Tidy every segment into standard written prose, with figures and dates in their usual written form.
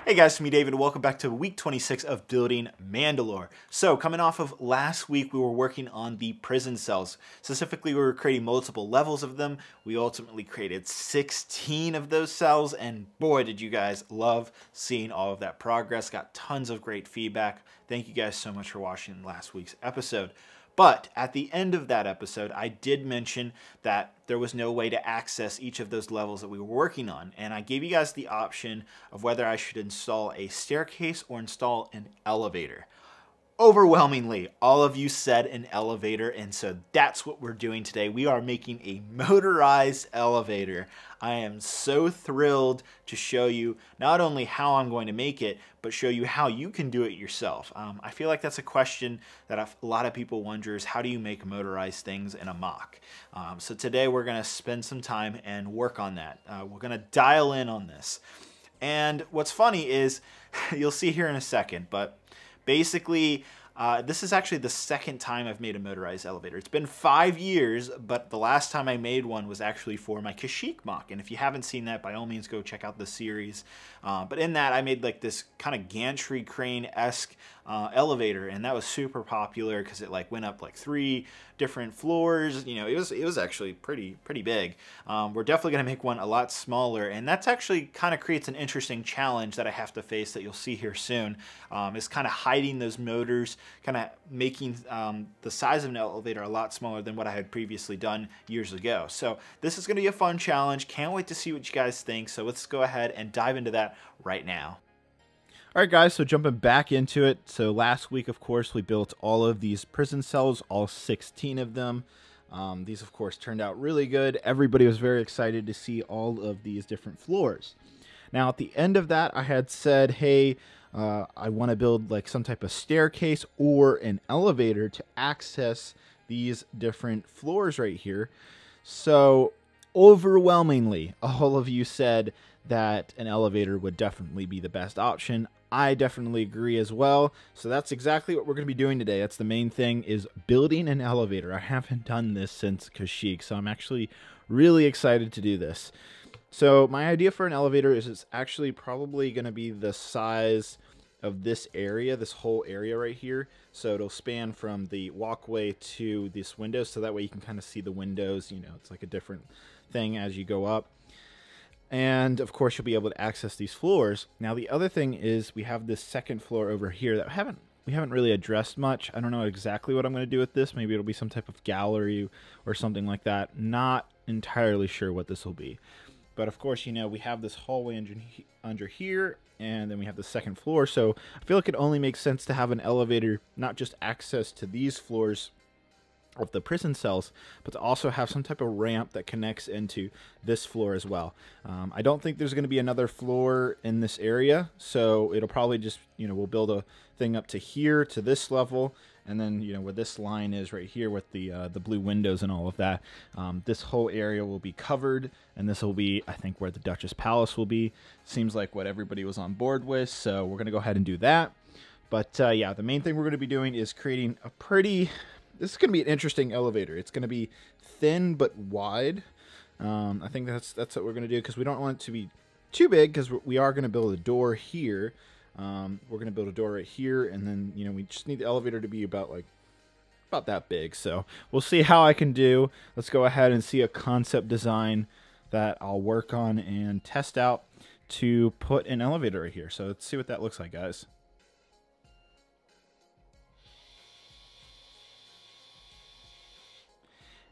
Hey guys, it's me David. Welcome back to week 26 of building Mandalore. So coming off of last week, we were working on the prison cells. Specifically, we were creating multiple levels of them. We ultimately created 16 of those cells, and boy, did you guys love seeing all of that progress. Got tons of great feedback. Thank you guys so much for watching last week's episode. But at the end of that episode, I did mention that there was no way to access each of those levels that we were working on. And I gave you guys the option of whether I should install a staircase or install an elevator. Overwhelmingly, all of you said an elevator, and so that's what we're doing today. We are making a motorized elevator. I am so thrilled to show you not only how I'm going to make it, but show you how you can do it yourself. I feel like that's a question that a lot of people wonder is how do you make motorized things in a mock? So today we're going to spend some time and work on that. We're going to dial in on this. And what's funny is, you'll see here in a second, but basically, this is actually the second time I've made a motorized elevator. It's been 5 years, but the last time I made one was actually for my Kashyyyk mock. And if you haven't seen that, by all means, go check out the series. But in that, I made like this kind of gantry crane-esque elevator, and that was super popular because it like went up like 3 different floors. You know, it was actually pretty big. We're definitely gonna make one a lot smaller, and that's actually kind of creates an interesting challenge that I have to face that you'll see here soon. Is kind of hiding those motors, kind of making the size of an elevator a lot smaller than what I had previously done years ago. So this is gonna be a fun challenge. Can't wait to see what you guys think. So let's go ahead and dive into that right now. All right, guys, so jumping back into it. So last week, of course, we built all of these prison cells, all 16 of them. These, of course, turned out really good. Everybody was very excited to see all of these different floors. Now, at the end of that, I had said, hey, I want to build like some type of staircase or an elevator to access these different floors right here. So overwhelmingly, all of you said that an elevator would definitely be the best option. I definitely agree as well. So that's exactly what we're going to be doing today. That's the main thing, is building an elevator. I haven't done this since Kashyyyk, so I'm actually really excited to do this. So my idea for an elevator is it's actually probably going to be the size of this area, this whole area right here. So it'll span from the walkway to this window, so that way you can kind of see the windows. You know, it's like a different thing as you go up. And of course, you'll be able to access these floors. Now, the other thing is we have this second floor over here that we haven't really addressed much. I don't know exactly what I'm going to do with this. Maybe it'll be some type of gallery or something like that. Not entirely sure what this will be. But of course, you know, we have this hallway under here, and then we have the second floor. So I feel like it only makes sense to have an elevator, not just access to these floors of the prison cells, but to also have some type of ramp that connects into this floor as well. I don't think there's going to be another floor in this area, so it'll probably just, you know, we'll build a thing up to here, to this level, and then, you know, where this line is right here with the blue windows and all of that, this whole area will be covered, and this will be, I think, where the Duchess Palace will be. Seems like what everybody was on board with, so we're going to go ahead and do that. But yeah, the main thing we're going to be doing is creating a pretty... This is going to be an interesting elevator. It's going to be thin but wide. I think that's what we're going to do, because we don't want it to be too big, because we are going to build a door here. We're going to build a door right here, and then, you know, we just need the elevator to be about that big. So we'll see how I can do. Let's go ahead and see a concept design that I'll work on and test out to put an elevator right here. So let's see what that looks like, guys.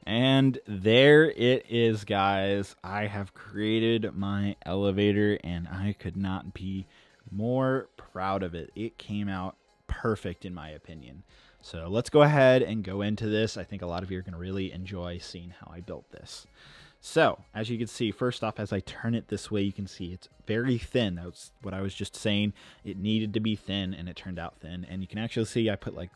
And there it is, guys. I have created my elevator, and I could not be more proud of it. It came out perfect, in my opinion. So let's go ahead and go into this. I think a lot of you are going to really enjoy seeing how I built this. So, as you can see, first off, as I turn it this way, you can see it's very thin. That's what I was just saying. It needed to be thin, and it turned out thin. And you can actually see I put like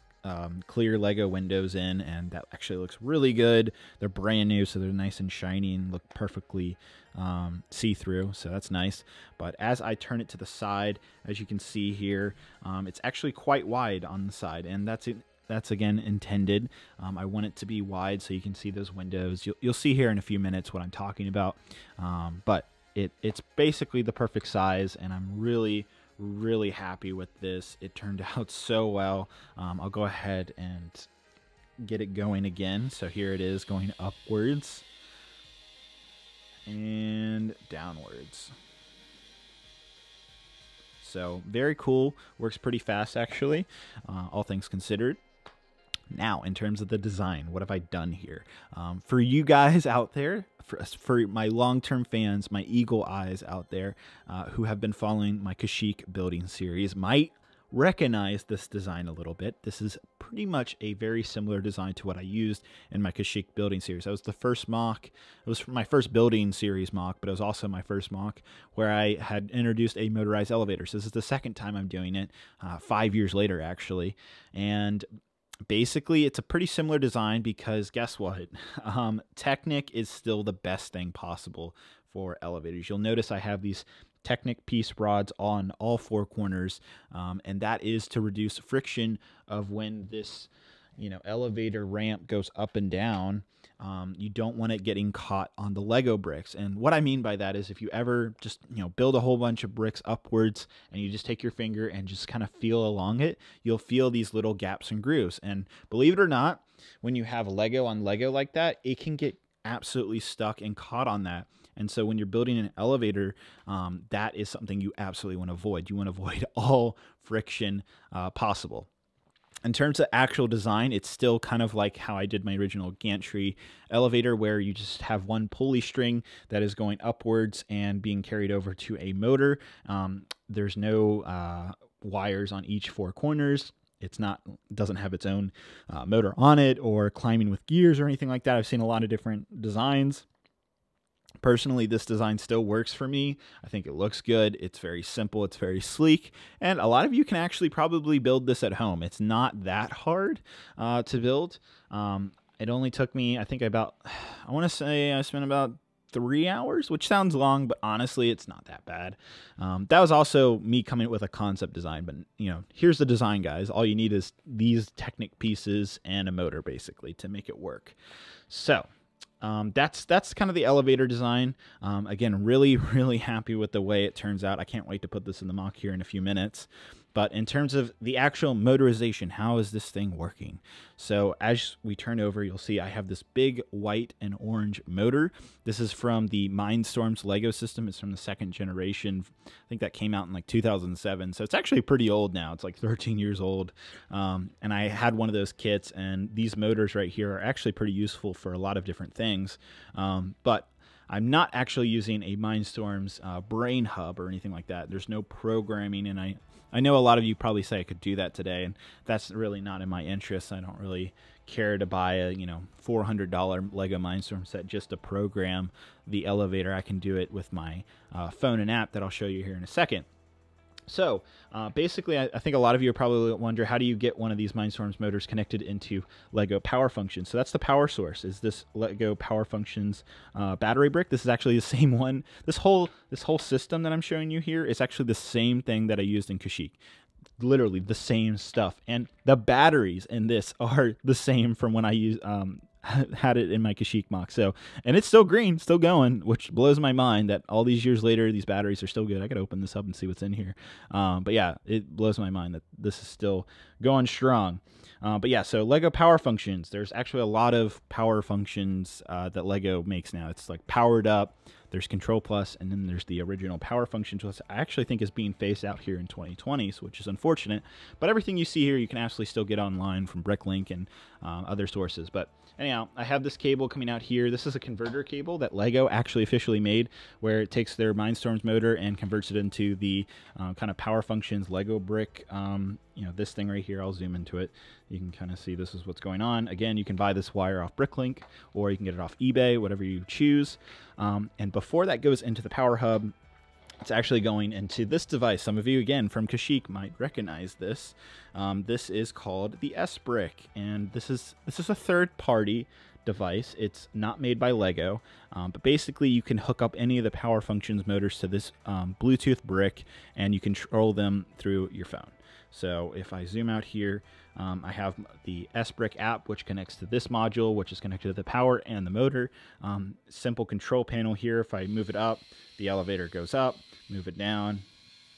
clear Lego windows in, and that actually looks really good. They're brand new, so they're nice and shiny and look perfectly see-through, so that's nice. But as I turn it to the side, as you can see here, it's actually quite wide on the side, and that's again intended. I want it to be wide so you can see those windows. You'll see here in a few minutes what I'm talking about, but it's basically the perfect size, and I'm really Really happy with this. It turned out so well. I'll go ahead and get it going again. So here it is going upwards and downwards. So very cool. Works pretty fast, actually, all things considered. Now, in terms of the design, what have I done here? For you guys out there, for my long-term fans, my eagle eyes out there who have been following my Kashyyyk building series might recognize this design a little bit. This is pretty much a very similar design to what I used in my Kashyyyk building series. That was the first mock. It was my first building series mock, but it was also my first mock where I had introduced a motorized elevator. So this is the second time I'm doing it, 5 years later, actually. And basically, it's a pretty similar design because guess what? Technic is still the best thing possible for elevators. You'll notice I have these Technic piece rods on all four corners, and that is to reduce friction of when this, elevator ramp goes up and down. You don't want it getting caught on the Lego bricks. And what I mean by that is if you ever just, build a whole bunch of bricks upwards and you just take your finger and just kind of feel along it, you'll feel these little gaps and grooves. And believe it or not, when you have Lego on Lego like that, it can get absolutely stuck and caught on that. And so when you're building an elevator, that is something you absolutely want to avoid. You want to avoid all friction possible. In terms of actual design, it's still kind of like how I did my original gantry elevator, where you just have one pulley string that is going upwards and being carried over to a motor. There's no wires on each four corners. Doesn't have its own motor on it or climbing with gears or anything like that. I've seen a lot of different designs. Personally, this design still works for me. I think it looks good. It's very simple. It's very sleek. And a lot of you can actually probably build this at home. It's not that hard to build. It only took me, I want to say I spent about 3 hours, which sounds long, but honestly, it's not that bad. That was also me coming up with a concept design, but here's the design, guys. All you need is these Technic pieces and a motor, basically, to make it work. So that's kind of the elevator design. Again, really happy with the way it turns out. I can't wait to put this in the mock here in a few minutes. But in terms of the actual motorization, how is this thing working? So as we turn over, you'll see I have this big white and orange motor. This is from the Mindstorms Lego system. It's from the second generation. I think that came out in like 2007. So it's actually pretty old now. It's like 13 years old. And I had one of those kits, and these motors right here are actually pretty useful for a lot of different things. But I'm not actually using a Mindstorms brain hub or anything like that. There's no programming, and I know a lot of you probably say I could do that today, and that's really not in my interest. I don't really care to buy a $400 Lego Mindstorm set just to program the elevator. I can do it with my phone and app that I'll show you here in a second. So basically, I think a lot of you probably wonder, how do you get one of these Mindstorms motors connected into Lego Power Functions? So that's the power source, is this Lego Power Functions battery brick. This is actually the same one. This whole system that I'm showing you here is actually the same thing that I used in Kashyyyk. Literally the same stuff. And the batteries in this are the same from when I used had it in my Kashyyyk mock. So, and it's still green, still going, which blows my mind that all these years later, these batteries are still good. I could open this up and see what's in here. But yeah, it blows my mind that this is still going strong. But yeah, so Lego Power Functions. There's actually a lot of power functions that Lego makes now. It's like Powered Up, there's Control Plus, and then there's the original Power Functions, which I actually think is being phased out here in 2020, which is unfortunate. But everything you see here, you can absolutely still get online from Bricklink and other sources. But anyhow, I have this cable coming out here. This is a converter cable that Lego actually officially made, where it takes their Mindstorms motor and converts it into the kind of Power Functions Lego brick. This thing right here, I'll zoom into it. You can kind of see this is what's going on. Again, you can buy this wire off Bricklink, or you can get it off eBay, whatever you choose. And before that goes into the power hub, it's actually going into this device. Some of you, again, from Kashyyyk might recognize this. This is called the S-Brick, and this is a third-party device. It's not made by Lego, but basically you can hook up any of the Power Functions motors to this Bluetooth brick, and you control them through your phone. So if I zoom out here, I have the S-Brick app, which connects to this module, which is connected to the power and the motor. Simple control panel here. If I move it up, the elevator goes up. Move it down,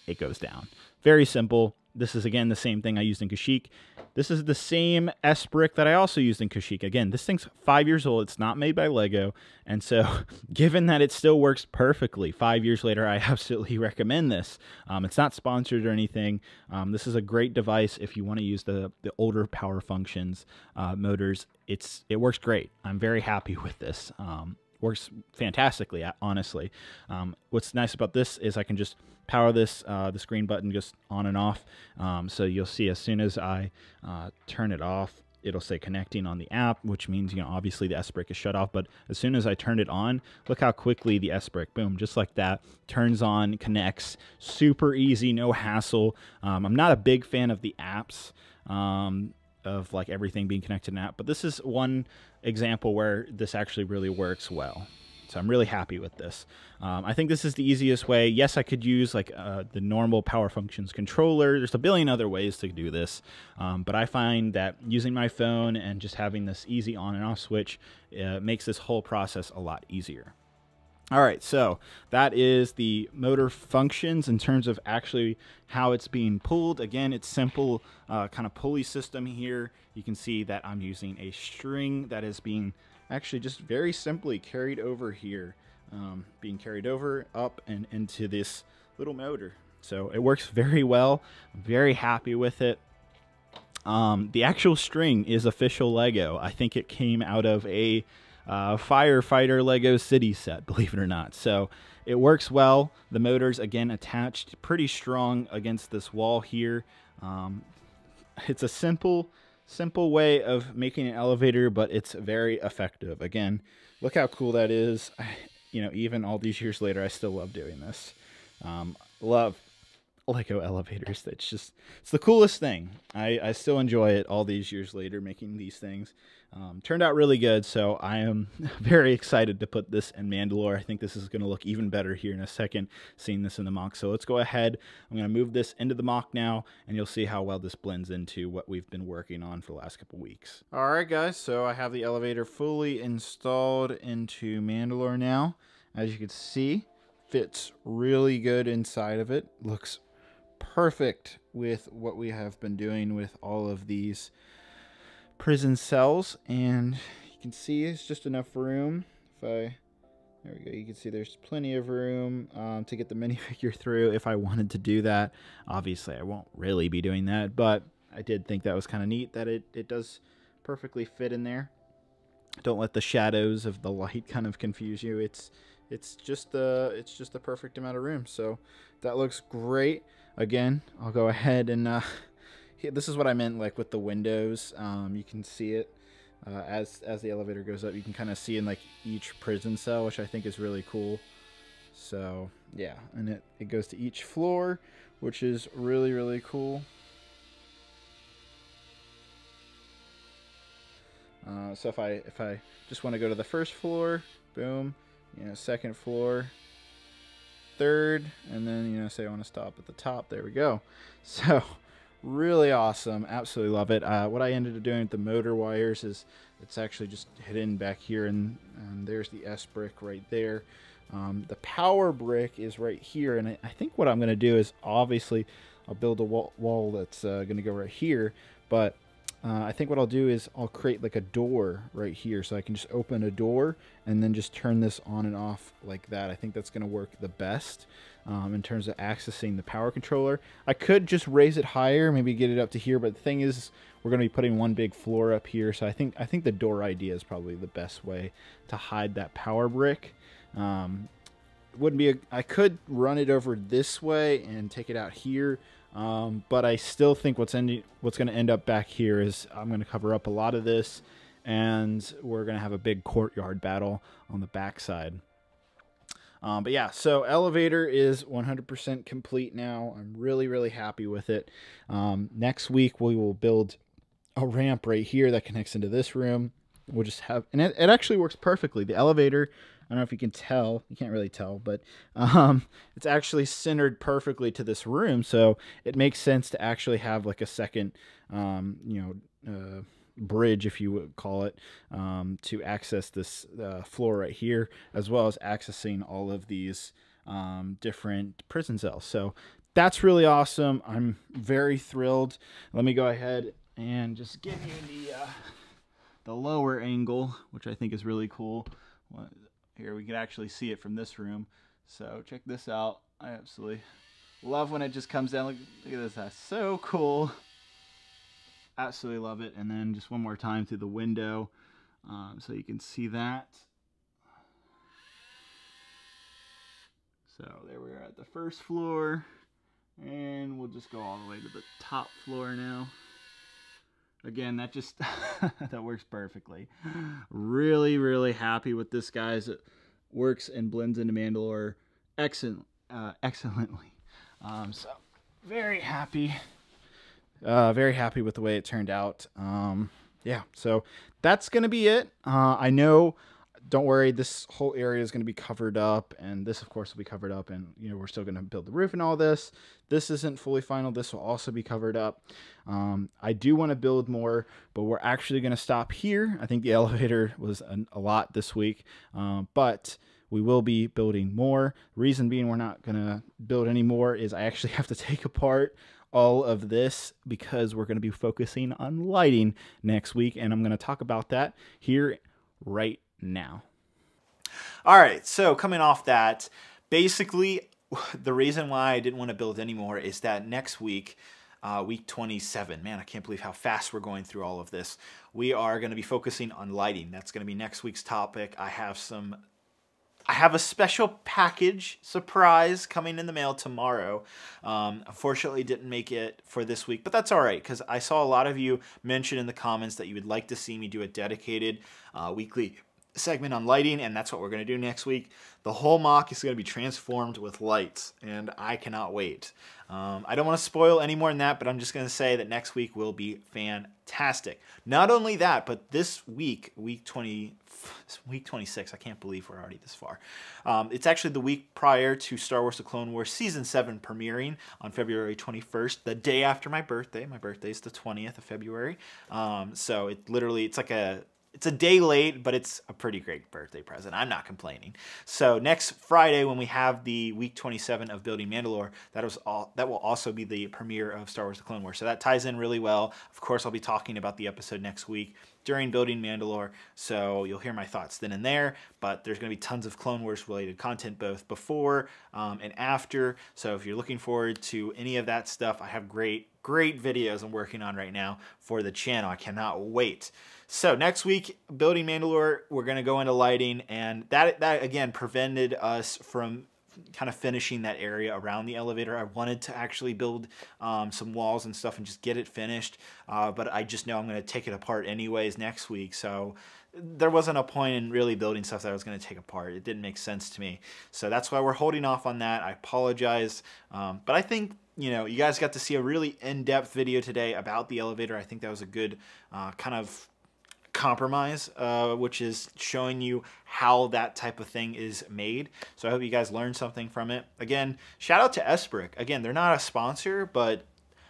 it goes down. Very simple. This is, again, the same thing I used in Kashyyyk. This is the same S brick that I also used in Kashyyyk. Again, this thing's 5 years old. It's not made by Lego. And so given that it still works perfectly 5 years later, I absolutely recommend this. It's not sponsored or anything. This is a great device if you want to use the older power functions motors. It works great. I'm very happy with this. Works fantastically, honestly. What's nice about this is I can just power this green button just on and off. So you'll see as soon as I turn it off, it'll say connecting on the app, which means, obviously the S brick is shut off. But as soon as I turn it on, look how quickly the S brick, boom, just like that, turns on, connects. Super easy, no hassle. I'm not a big fan of the apps. Of like everything being connected to an app, but this is one example where this actually really works well. So I'm really happy with this. I think this is the easiest way. Yes, I could use like the normal power functions controller. There's a billion other ways to do this, but I find that using my phone and just having this easy on and off switch makes this whole process a lot easier. All right, so that is the motor functions in terms of actually how it's being pulled. Again, it's simple kind of pulley system here. You can see that I'm using a string that is being actually just very simply carried over here, being carried over, up, and into this little motor. So it works very well. I'm very happy with it. The actual string is official Lego. I think it came out of a firefighter Lego city set, believe it or not. So it works well. The motor's, again, attached pretty strong against this wall here. It's a simple way of making an elevator, but it's very effective. Again, look how cool that is. Even all these years later, I still love doing this. Love Lego elevators. It's the coolest thing. I still enjoy it all these years later, making these things. Turned out really good, so I am very excited to put this in Mandalore. I think this is going to look even better here in a second, seeing this in the mock. So let's go ahead. I'm going to move this into the mock now, and you'll see how well this blends into what we've been working on for the last couple weeks. All right, guys, so I have the elevator fully installed into Mandalore now. As you can see, fits really good inside of it. Looks perfect with what we have been doing with all of these prison cells, and you can see it's just enough room. There we go, you can see there's plenty of room to get the minifigure through if I wanted to do that. Obviously I won't really be doing that, but I did think that was kind of neat that it does perfectly fit in there. Don't let the shadows of the light kind of confuse you. It's just the perfect amount of room, so that looks great. Again, I'll go ahead and this is what I meant, like with the windows. You can see it as the elevator goes up. You can kind of see in like each prison cell, which I think is really cool. So yeah, and it goes to each floor, which is really, really cool. So if I just want to go to the first floor, boom, second floor, third, and then say I want to stop at the top. There we go. So really awesome. Absolutely love it. What I ended up doing with the motor wires is it's actually just hidden back here, and there's the S brick right there. The power brick is right here, and I think what I'm going to do is, obviously I'll build a wall that's going to go right here, but I think what I'll do is I'll create like a door right here, so I can just open a door and then just turn this on and off like that. I think that's going to work the best in terms of accessing the power controller. I could just raise it higher, maybe get it up to here, but the thing is we're going to be putting one big floor up here, so I think the door idea is probably the best way to hide that power brick. Wouldn't be I could run it over this way and take it out here, but I still think what's going to end up back here is I'm going to cover up a lot of this, and we're going to have a big courtyard battle on the back side. But yeah, so elevator is 100% complete now. I'm really, really happy with it. Next week we will build a ramp right here that connects into this room. We'll just have, and it actually works perfectly. The elevator, I don't know if you can tell, you can't really tell, but it's actually centered perfectly to this room, so it makes sense to actually have like a second, bridge, if you would call it, to access this floor right here, as well as accessing all of these different prison cells. So that's really awesome. I'm very thrilled. Let me go ahead and just give you the lower angle, which I think is really cool. Here we can actually see it from this room. So check this out. I absolutely love when it just comes down. Look at this. That's so cool. Absolutely love it. And then just one more time through the window, so you can see that. So there we are at the first floor, and we'll just go all the way to the top floor now. Again, that just that works perfectly. Really, really happy with this, guys. It works and blends into Mandalore excellently. So very happy with the way it turned out. Yeah, so that's gonna be it. I know. Don't worry, this whole area is going to be covered up, and this, of course, will be covered up, and, you know, we're still going to build the roof and all this. This isn't fully final. This will also be covered up. I do want to build more, but we're actually going to stop here. I think the elevator was a lot this week, but we will be building more. Reason being we're not going to build any more is I actually have to take apart all of this because we're going to be focusing on lighting next week, and I'm going to talk about that here right now. All right, so coming off that, basically the reason why I didn't want to build anymore is that next week, week 27, man, I can't believe how fast we're going through all of this. We are going to be focusing on lighting. That's going to be next week's topic. I have a special package surprise coming in the mail tomorrow. Unfortunately, didn't make it for this week, but that's all right because I saw a lot of you mention in the comments that you would like to see me do a dedicated weekly segment on lighting, and that's what we're going to do next week. The whole mock is going to be transformed with lights, and I cannot wait. I don't want to spoil any more than that, but I'm just going to say that next week will be fantastic. Not only that, but this week, week 26, I can't believe we're already this far. It's actually the week prior to Star Wars The Clone Wars Season 7 premiering on February 21st, the day after my birthday. My birthday is the 20th of February. So it's a day late, but it's a pretty great birthday present. I'm not complaining. So next Friday, when we have the week 27 of Building Mandalore, that will also be the premiere of Star Wars The Clone Wars. So that ties in really well. Of course, I'll be talking about the episode next week during Building Mandalore, so you'll hear my thoughts then and there, but there's going to be tons of Clone Wars related content both before and after. So if you're looking forward to any of that stuff, I have great videos I'm working on right now for the channel. I cannot wait. So next week, Building Mandalore, we're going to go into lighting, and that again prevented us from kind of finishing that area around the elevator. I wanted to actually build some walls and stuff and just get it finished, but I just know I'm going to take it apart anyways next week, so there wasn't a point in really building stuff that I was going to take apart. It didn't make sense to me, so that's why we're holding off on that. I apologize, but I think, you know, you guys got to see a really in-depth video today about the elevator. I think that was a good kind of compromise, which is showing you how that type of thing is made. So I hope you guys learned something from it. Again, shout out to Esbrick. Again, they're not a sponsor, but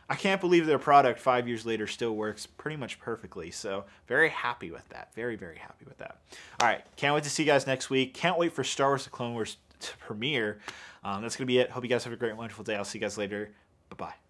I can't believe their product 5 years later still works pretty much perfectly. So very happy with that. Very, very happy with that. All right, can't wait to see you guys next week. Can't wait for Star Wars The Clone Wars to premiere. That's going to be it. Hope you guys have a great, wonderful day. I'll see you guys later. Bye-bye.